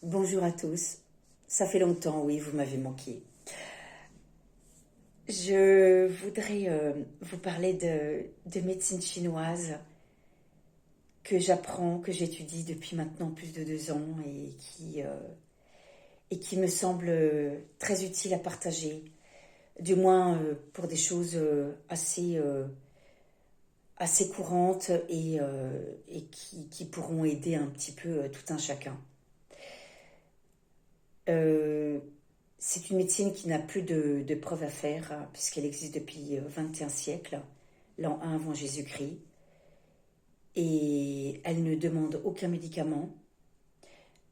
Bonjour à tous. Ça fait longtemps, oui, vous m'avez manqué. Je voudrais vous parler de médecine chinoise que j'apprends, que j'étudie depuis maintenant plus de 2 ans et qui me semble très utile à partager, du moins pour des choses assez courantes et qui pourront aider un petit peu tout un chacun. Euh, C'est une médecine qui n'a plus de preuves à faire, hein, puisqu'elle existe depuis 21 siècles, l'an 1 avant Jésus-Christ, et elle ne demande aucun médicament.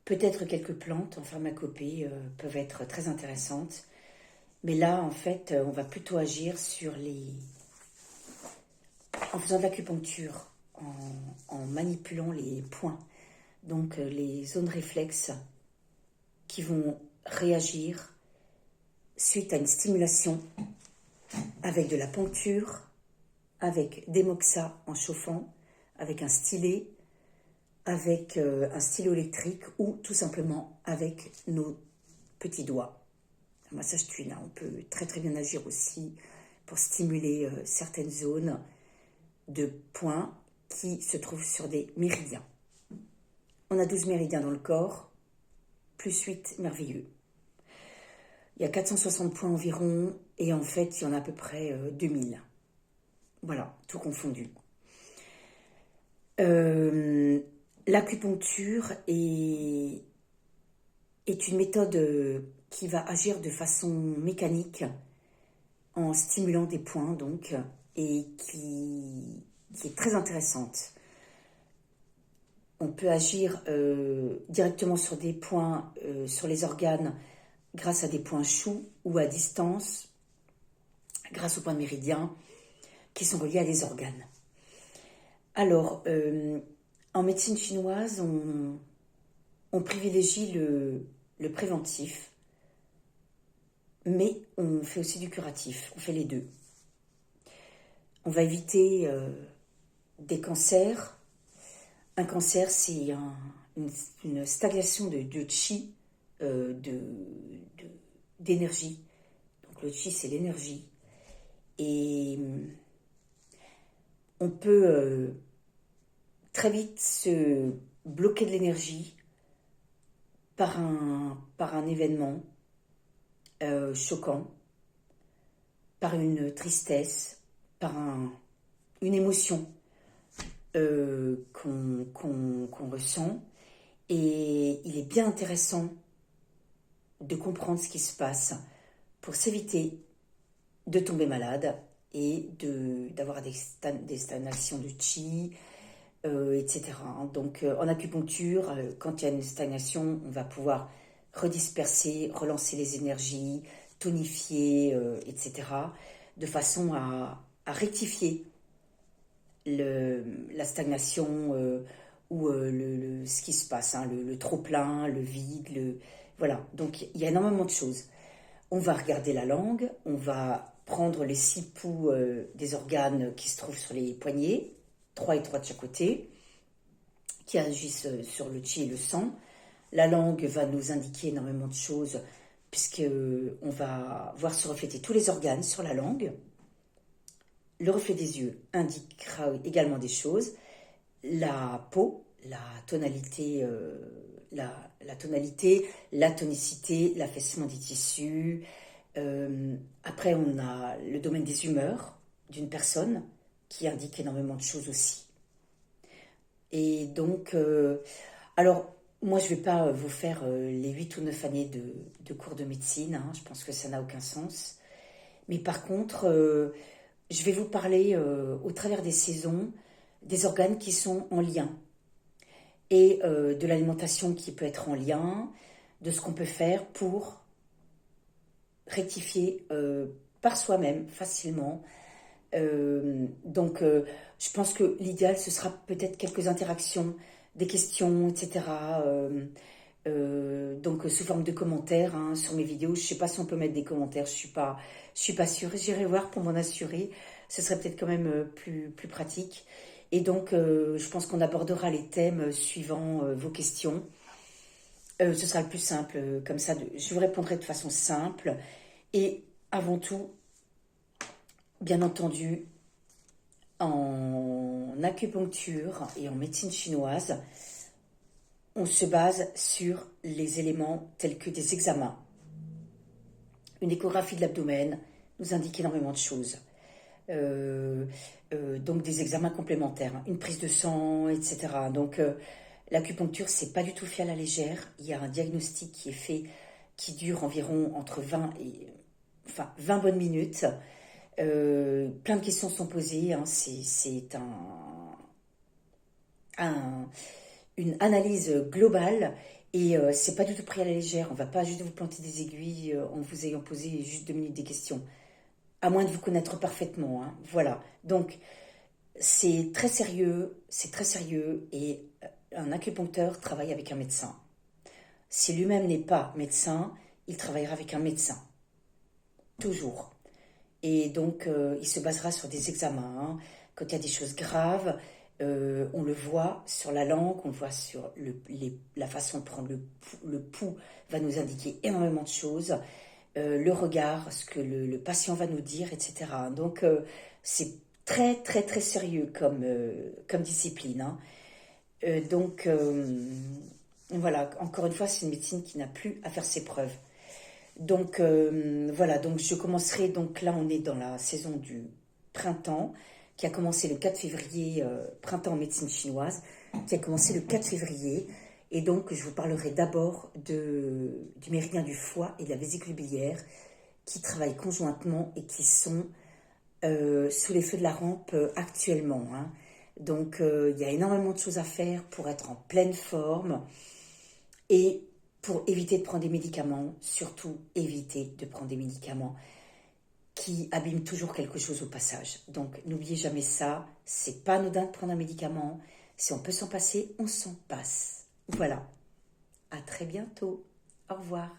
Peut-être quelques plantes en pharmacopée peuvent être très intéressantes, mais là, en fait, on va plutôt agir en faisant de l'acupuncture, en manipulant les points, donc les zones réflexes qui vont réagir suite à une stimulation avec de la poncture, avec des moxas en chauffant, avec un stylet, avec un stylo électrique ou tout simplement avec nos petits doigts. Un massage tuile, on peut très très bien agir aussi pour stimuler certaines zones de points qui se trouvent sur des méridiens. On a 12 méridiens dans le corps, plus 8 merveilleux. Il y a 460 points environ et en fait il y en a à peu près 2000. Voilà, tout confondu. L'acupuncture est une méthode qui va agir de façon mécanique en stimulant des points donc et qui est très intéressante. On peut agir directement sur des points, sur les organes grâce à des points choux ou à distance grâce aux points de méridien qui sont reliés à des organes. Alors, en médecine chinoise, on privilégie le préventif, mais on fait aussi du curatif, on fait les deux. On va éviter des cancers. Un cancer, c'est une stagnation de chi, d'énergie. Donc le chi, c'est l'énergie. Et on peut très vite se bloquer de l'énergie par un événement choquant, par une tristesse, par une émotion qu'on ressent. Et il est bien intéressant de comprendre ce qui se passe pour s'éviter de tomber malade et d'avoir des stagnations de chi, etc. Donc en acupuncture, quand il y a une stagnation, on va pouvoir redisperser, relancer les énergies, tonifier, etc. de façon à rectifier la stagnation ou ce qui se passe, hein, le trop-plein, le vide, voilà. Donc il y a énormément de choses. On va regarder la langue, on va prendre les 6 poux des organes qui se trouvent sur les poignets, 3 et 3 de chaque côté, qui agissent sur le chi et le sang. La langue va nous indiquer énormément de choses, puisqu'on va voir se refléter tous les organes sur la langue. Le reflet des yeux indiquera également des choses. La peau, la tonalité, la tonicité, l'affaissement des tissus. Après, on a le domaine des humeurs d'une personne qui indique énormément de choses aussi. Et donc, alors, moi, je ne vais pas vous faire les 8 ou 9 années de cours de médecine, hein, je pense que ça n'a aucun sens. Mais par contre, je vais vous parler au travers des saisons des organes qui sont en lien et de l'alimentation qui peut être en lien, de ce qu'on peut faire pour rectifier par soi-même facilement. Donc, je pense que l'idéal, ce sera peut-être quelques interactions, des questions, etc. Donc, sous forme de commentaires hein, sur mes vidéos. Je ne sais pas si on peut mettre des commentaires, je suis pas sûre. J'irai voir pour m'en assurer. Ce serait peut-être quand même plus pratique. Et donc, je pense qu'on abordera les thèmes suivant vos questions. Ce sera le plus simple, comme ça, je vous répondrai de façon simple. Et avant tout, bien entendu, en acupuncture et en médecine chinoise, on se base sur les éléments tels que des examens. Une échographie de l'abdomen nous indique énormément de choses. Donc des examens complémentaires, hein, une prise de sang, etc. Donc l'acupuncture, c'est pas du tout fait à la légère. Il y a un diagnostic qui est fait, qui dure environ entre 20 bonnes minutes. Plein de questions sont posées, hein. C'est une analyse globale et c'est pas du tout pris à la légère. On va pas juste vous planter des aiguilles en vous ayant posé juste 2 minutes des questions, à moins de vous connaître parfaitement, hein. Voilà. Donc c'est très sérieux et un acupuncteur travaille avec un médecin. Si lui-même n'est pas médecin, il travaillera avec un médecin, toujours. Et donc, il se basera sur des examens, hein. Quand il y a des choses graves, on le voit sur la langue, on le voit sur la façon de prendre le pouls, va nous indiquer énormément de choses. Le regard, ce que le patient va nous dire, etc. Donc, c'est très, très, très sérieux comme discipline, hein. Donc, voilà, encore une fois, c'est une médecine qui n'a plus à faire ses preuves. Donc voilà, donc je commencerai, donc là on est dans la saison du printemps, qui a commencé le 4 février, printemps en médecine chinoise, qui a commencé le 4 février, et donc je vous parlerai d'abord du méridien du foie et de la vésicule biliaire, qui travaillent conjointement et qui sont sous les feux de la rampe actuellement, hein. Donc il y a énormément de choses à faire pour être en pleine forme, et pour éviter de prendre des médicaments, surtout éviter de prendre des médicaments qui abîment toujours quelque chose au passage. Donc n'oubliez jamais ça, c'est pas anodin de prendre un médicament. Si on peut s'en passer, on s'en passe. Voilà. À très bientôt. Au revoir.